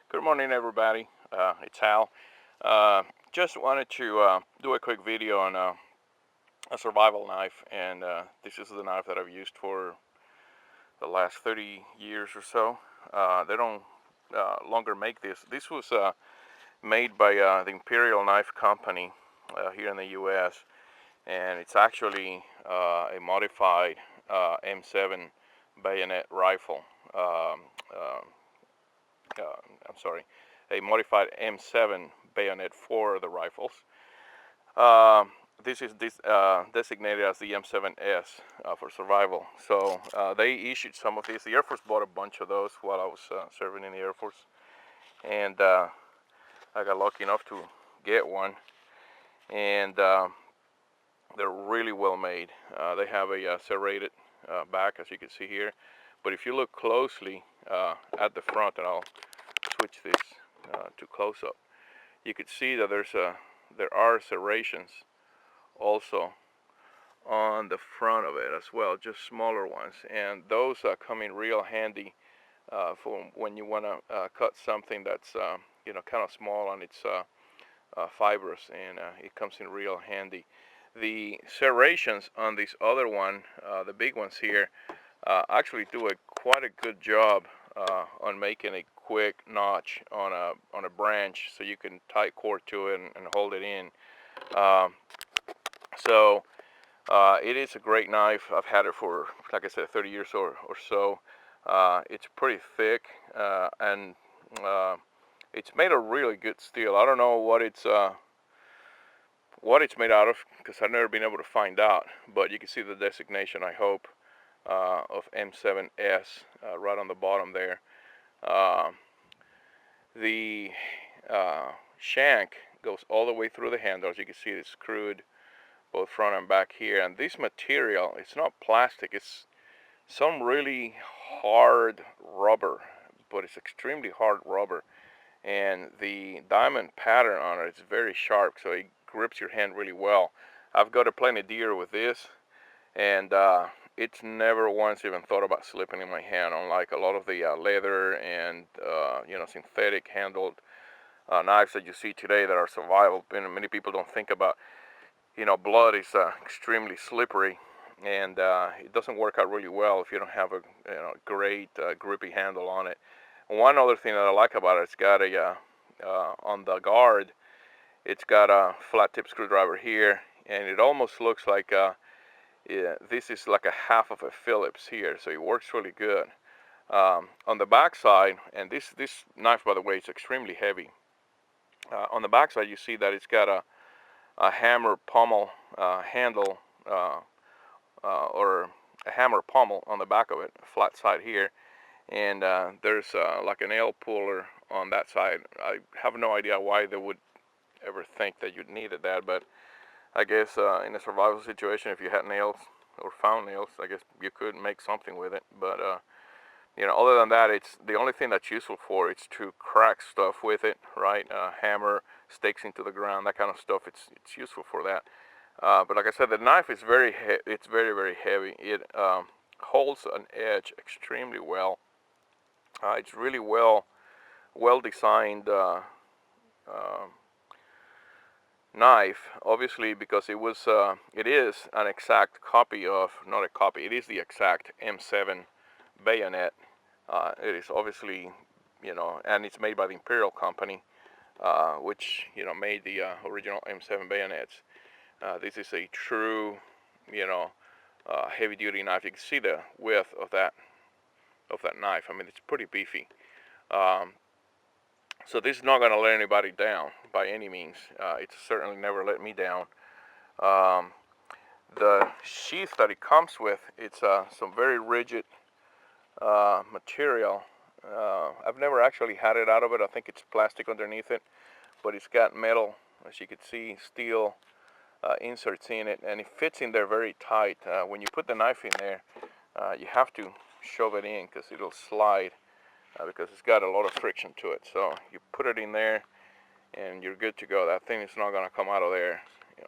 Good morning, everybody. It's Hal. Just wanted to do a quick video on a survival knife, and this is the knife that I've used for the last 30 years or so. They don't longer make this. This was made by the Imperial Knife Company here in the U.S., and it's actually a modified M7 bayonet rifle. I'm sorry, a modified M7 bayonet for the rifles. This is designated as the M7S for survival. So they issued some of these. The Air Force bought a bunch of those while I was serving in the Air Force, and I got lucky enough to get one. And they're really well made. They have a serrated back, as you can see here. But if you look closely at the front, and I'll switch this to close up, you could see that there are serrations also on the front of it as well, just smaller ones, and those come in real handy for when you want to cut something that's kind of small and it's fibrous, and it comes in real handy. The serrations on this other one, the big ones here, actually do quite a good job on making a quick notch on a branch, so you can tie cord to it and hold it in. So it is a great knife. I've had it for, like I said, 30 years or so. It's pretty thick, and it's made of really good steel. I don't know what it's made out of, because I've never been able to find out, but you can see the designation, I hope, of M7S right on the bottom there. The shank goes all the way through the handle. As you can see, it's screwed both front and back here, and this material, it's not plastic, it's some really hard rubber, but it's extremely hard rubber, and the diamond pattern on it is very sharp, so it grips your hand really well. I've got a plenty deer with this, and it's never once even thought about slipping in my hand, unlike a lot of the leather and synthetic handled knives that you see today that are survival. Many people don't think about, blood is extremely slippery, and it doesn't work out really well if you don't have a great grippy handle on it. One other thing that I like about it, it's got a on the guard, it's got a flat tip screwdriver here, and it almost looks like this is like a half of a Phillips here, so it works really good. On the back side, and this knife, by the way, is extremely heavy. On the back side, you see that it's got a hammer pommel handle, or a hammer pommel on the back of it, a flat side here, and there's like a nail puller on that side. I have no idea why they would ever think that you'd needed that, but I guess in a survival situation, if you had nails or found nails, I guess you could make something with it. But other than that, it's the only thing that's useful for. It's to crack stuff with it, right? Hammer stakes into the ground, that kind of stuff. It's useful for that. But like I said, the knife is very very heavy. It holds an edge extremely well. It's really well designed knife, obviously, because it is an exact copy of, not a copy, it is the exact M7 bayonet. It is obviously, and it's made by the Imperial Company, which made the original M7 bayonets. This is a true, heavy-duty knife. You can see the width of that knife. I mean, it's pretty beefy. So this is not going to let anybody down by any means. It's certainly never let me down. The sheath that it comes with, it's some very rigid material. I've never actually had it out of it. I think it's plastic underneath it, but it's got metal, as you can see, steel inserts in it, and it fits in there very tight. When you put the knife in there, you have to shove it in because it'll slide, because it's got a lot of friction to it. So you put it in there and you're good to go. That thing is not going to come out of there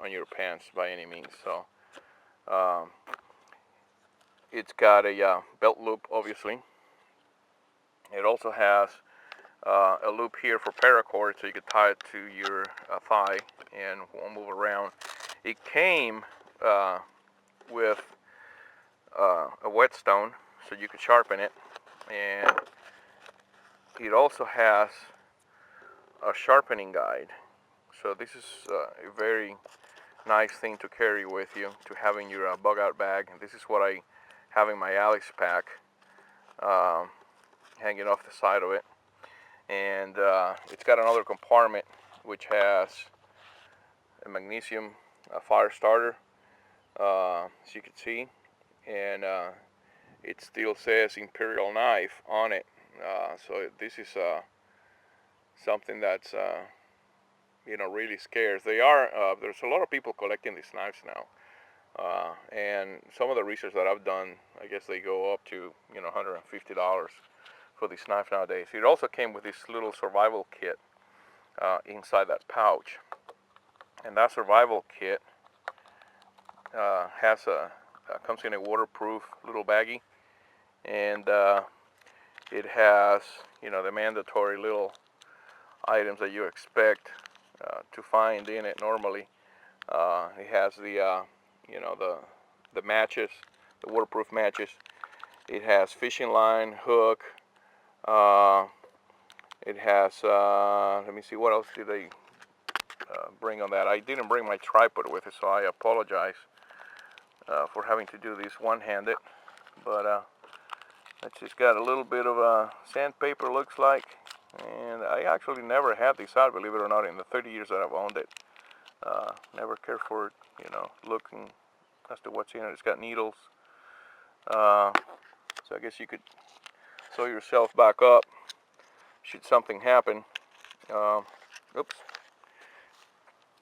on your pants by any means. So it's got a belt loop, obviously. It also has a loop here for paracord, so you could tie it to your thigh and won't move around. It came with a whetstone, so you could sharpen it, and it also has a sharpening guide. So this is a very nice thing to carry with you, to have in your bug out bag. And this is what I have in my Alice pack, hanging off the side of it. And it's got another compartment which has a magnesium fire starter, as you can see, and it still says Imperial Knife on it. So this is something that's really scarce. There's a lot of people collecting these knives now, and some of the research that I've done, I guess they go up to $150 for this knife nowadays. It also came with this little survival kit inside that pouch, and that survival kit comes in a waterproof little baggie, and it has the mandatory little items that you expect to find in it normally. It has the the matches, the waterproof matches. It has fishing line, hook. It has, let me see, what else did they bring on that? I didn't bring my tripod with it, so I apologize for having to do this one-handed. But it's just got a little bit of sandpaper, looks like. And I actually never had this out, believe it or not, in the 30 years that I've owned it. Never cared for, looking as to what's in it. It's got needles. So I guess you could sew yourself back up should something happen. Oops.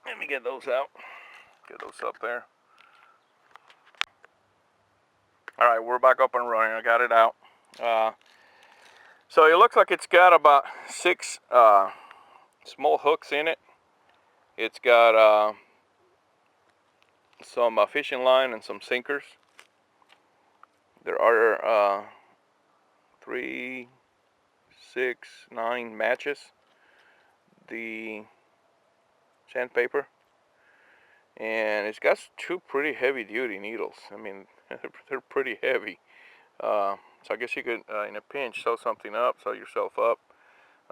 Let me get those out. Get those up there. Alright, we're back up and running. I got it out. So it looks like it's got about 6 small hooks in it. It's got some fishing line and some sinkers. There are 3, 6, 9 matches. The sandpaper. And it's got 2 pretty heavy duty needles. I mean, they're pretty heavy. So I guess you could, in a pinch, sew something up, sew yourself up.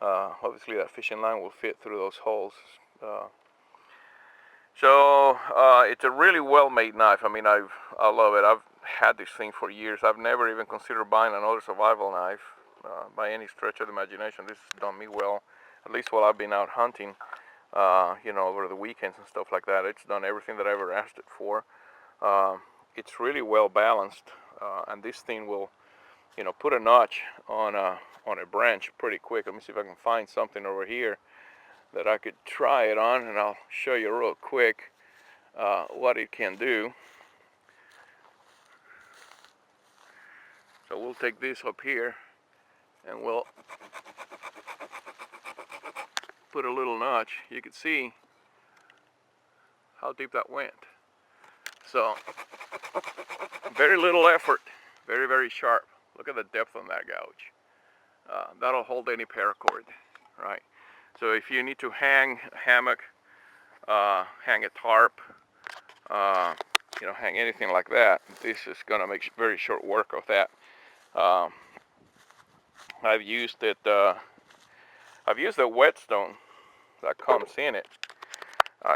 Obviously that fishing line will fit through those holes. So it's a really well-made knife. I mean, I love it. I've had this thing for years. I've never even considered buying another survival knife by any stretch of the imagination. This has done me well, at least while I've been out hunting, over the weekends and stuff like that. It's done everything that I ever asked it for. It's really well balanced, and this thing will, put a notch on a branch pretty quick. Let me see if I can find something over here that I could try it on, and I'll show you real quick what it can do. So we'll take this up here and we'll put a little notch. You can see how deep that went. So very little effort, very, very sharp. Look at the depth on that gouge. That'll hold any paracord, right? So if you need to hang a hammock, hang a tarp, hang anything like that, this is gonna make very short work of that. I've used it. I've used the whetstone that comes in it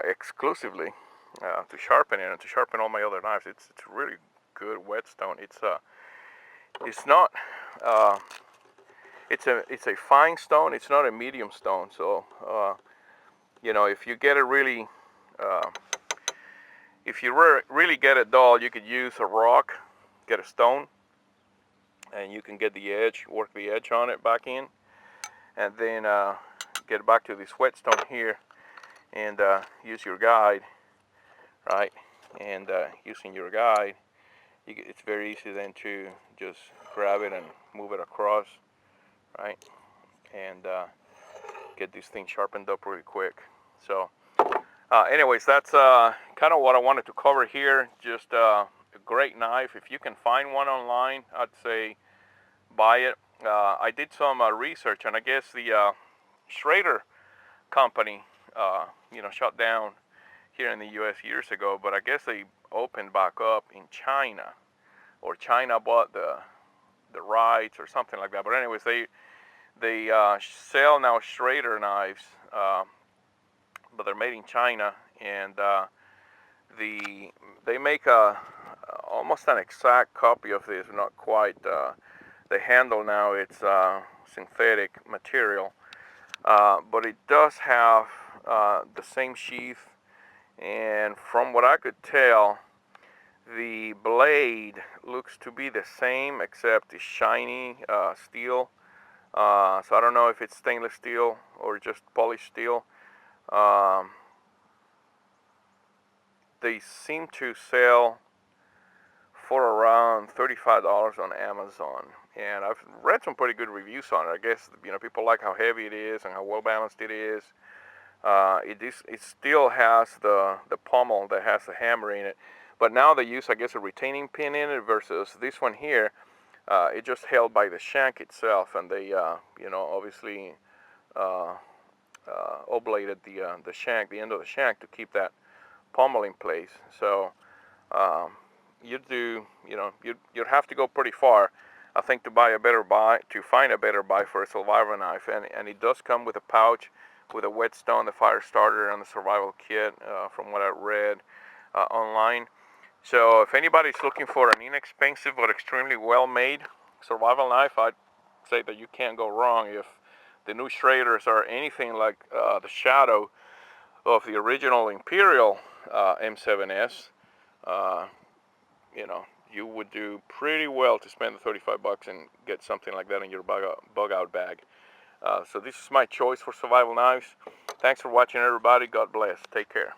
exclusively to sharpen it and to sharpen all my other knives. It's really good whetstone. It's not. It's a fine stone. It's not a medium stone. So if you get it really, if you really get it dull, you could use a rock, get a stone, and you can get the edge, work the edge on it back in, and then get back to this whetstone here, and use your guide, right? And using your guide, it's very easy then to just grab it and move it across, right? And get this thing sharpened up really quick. So anyways, that's kind of what I wanted to cover here. Just a great knife. If you can find one online, I'd say buy it. I did some research, and I guess the Schrader company, shut down here in the U.S. years ago, but I guess they opened back up in China, or China bought the rights or something like that. But anyways, they sell now Schrader knives, but they're made in China, and they make almost an exact copy of this, not quite. The handle now, it's synthetic material, but it does have the same sheath, and from what I could tell, the blade looks to be the same, except it's shiny steel. So I don't know if it's stainless steel or just polished steel. Um, they seem to sell for around $35 on Amazon, and I've read some pretty good reviews on it. I guess people like how heavy it is and how well balanced it is. It still has the pommel that has the hammer in it, but now they use, I guess, a retaining pin in it versus this one here. It just held by the shank itself, and they obviously oblated the shank, the end of the shank, to keep that pommel in place. So you'd have to go pretty far, I think, to find a better buy for a survival knife. And it does come with a pouch with a whetstone, the fire starter, and the survival kit, from what I read online. So if anybody's looking for an inexpensive but extremely well-made survival knife, I'd say that you can't go wrong. If the new Schraders are anything like the shadow of the original Imperial M7S, you would do pretty well to spend the $35 and get something like that in your bug out bag. So this is my choice for survival knives. Thanks for watching, everybody. God bless. Take care.